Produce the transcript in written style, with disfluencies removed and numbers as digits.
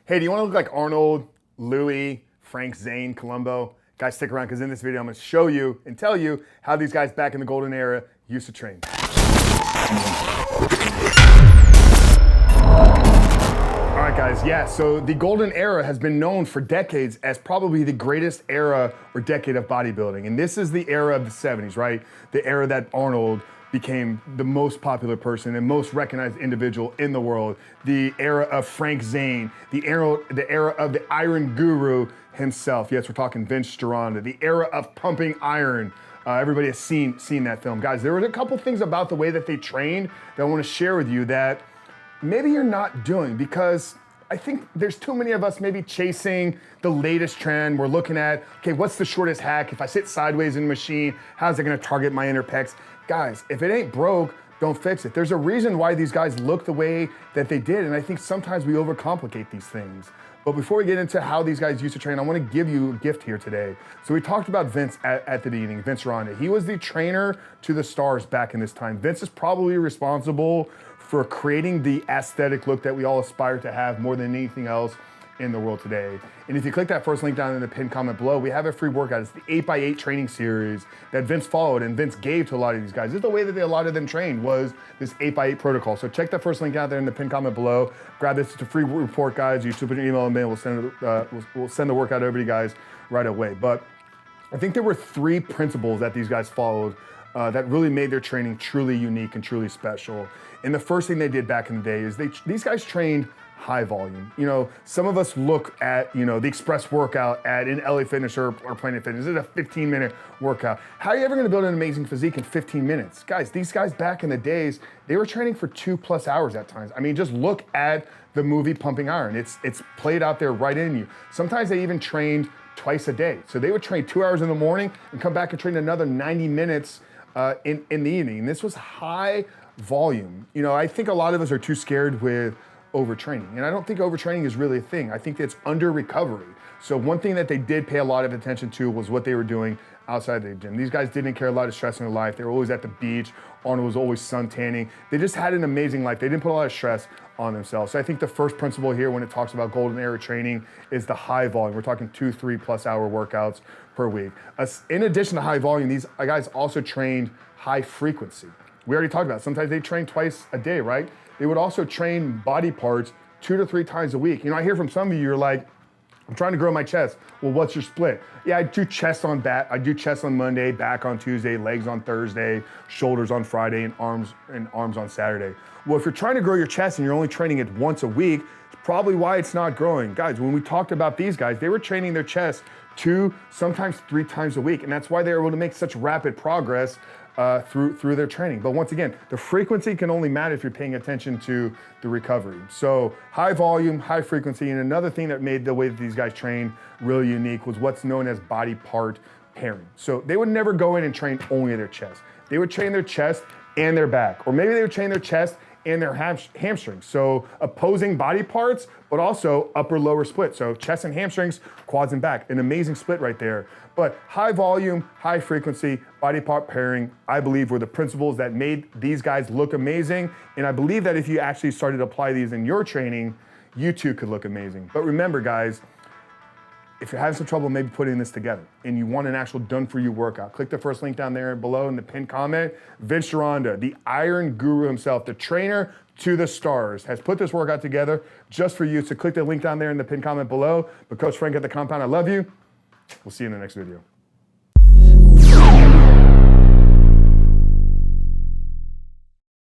Hey, do you want to look like Arnold, Louis, Frank Zane, Colombu? Guys, stick around because in this video I'm going to show you and tell you how these guys back in the golden era used to train. All right, guys, yeah, so the golden era has been known for decades as probably the greatest era or decade of bodybuilding. And this is the era of the 70s, right? The era that Arnold became the most popular person and most recognized individual in the world. The era of Frank Zane, the era of the Iron Guru himself. Yes, we're talking Vince Gironda. The era of pumping iron. Everybody has seen that film. Guys, there was a couple things about the way that they trained that I want to share with you that maybe you're not doing, because I think there's too many of us maybe chasing the latest trend. We're looking at, okay, what's the shortest hack? If I sit sideways in the machine, how's it gonna target my inner pecs? Guys, if it ain't broke, don't fix it. There's a reason why these guys look the way that they did, and I think sometimes we overcomplicate these things. But before we get into how these guys used to train, I want to give you a gift here today. So we talked about Vince at the beginning, Vince Gironda. He was the trainer to the stars back in this time. Vince is probably responsible for creating the aesthetic look that we all aspire to have more than anything else in the world today. And if you click that first link down in the pinned comment below, we have a free workout. It's the 8x8 training series that Vince followed and Vince gave to a lot of these guys. This is the way that a lot of them trained, was this 8x8 protocol. So check that first link out there in the pinned comment below. Grab this. It's a free report, guys. You should put your email in, and we'll send the workout over to you guys right away. But I think there were three principles that these guys followed that really made their training truly unique and truly special. And the first thing they did back in the day is these guys trained high volume. You know, some of us look at, you know, the express workout at an LA Fitness or Planet Fitness. It's a 15-minute workout. How are you ever gonna build an amazing physique in 15 minutes? Guys, these guys back in the days, they were training for 2+ hours at times. I mean, just look at the movie Pumping Iron. It's played out there right in you. Sometimes they even trained twice a day. So they would train 2 hours in the morning and come back and train another 90 minutes in the evening. And this was high volume. You know, I think a lot of us are too scared with overtraining. And I don't think overtraining is really a thing. I think it's under recovery. So one thing that they did pay a lot of attention to was what they were doing outside the gym. These guys didn't care a lot of stress in their life. They were always at the beach. Arnold was always sun tanning. They just had an amazing life. They didn't put a lot of stress on themselves. So I think the first principle here when it talks about golden era training is the high volume. We're talking 2-3+ hour workouts per week. In addition to high volume, these guys also trained high frequency. We already talked about it. Sometimes they train twice a day, right? They would also train body parts 2 to 3 times a week. You know, I hear from some of you, you're like, I'm trying to grow my chest. Well, what's your split? Yeah, I do chest on back. I do chest on Monday, back on Tuesday, legs on Thursday, shoulders on Friday, and arms on Saturday. Well, if you're trying to grow your chest and you're only training it once a week, it's probably why it's not growing. Guys, when we talked about these guys, they were training their chest 2, sometimes 3 times a week, and that's why they were able to make such rapid progress through their training. But once again, the frequency can only matter if you're paying attention to the recovery. So high volume, high frequency, and another thing that made the way that these guys trained really unique was what's known as body part pairing. So they would never go in and train only their chest. They would train their chest and their back, or maybe they would train their chest and their hamstrings. So opposing body parts, but also upper lower split. So chest and hamstrings, quads and back, an amazing split right there. But high volume, high frequency, body part pairing, I believe were the principles that made these guys look amazing. And I believe that if you actually started to apply these in your training, you too could look amazing. But remember, guys, if you're having some trouble maybe putting this together and you want an actual done-for-you workout, click the first link down there below in the pinned comment. Vince Gironda, the Iron Guru himself, the trainer to the stars, has put this workout together just for you. So click the link down there in the pinned comment below. But Coach Frank at the Compound, I love you. We'll see you in the next video.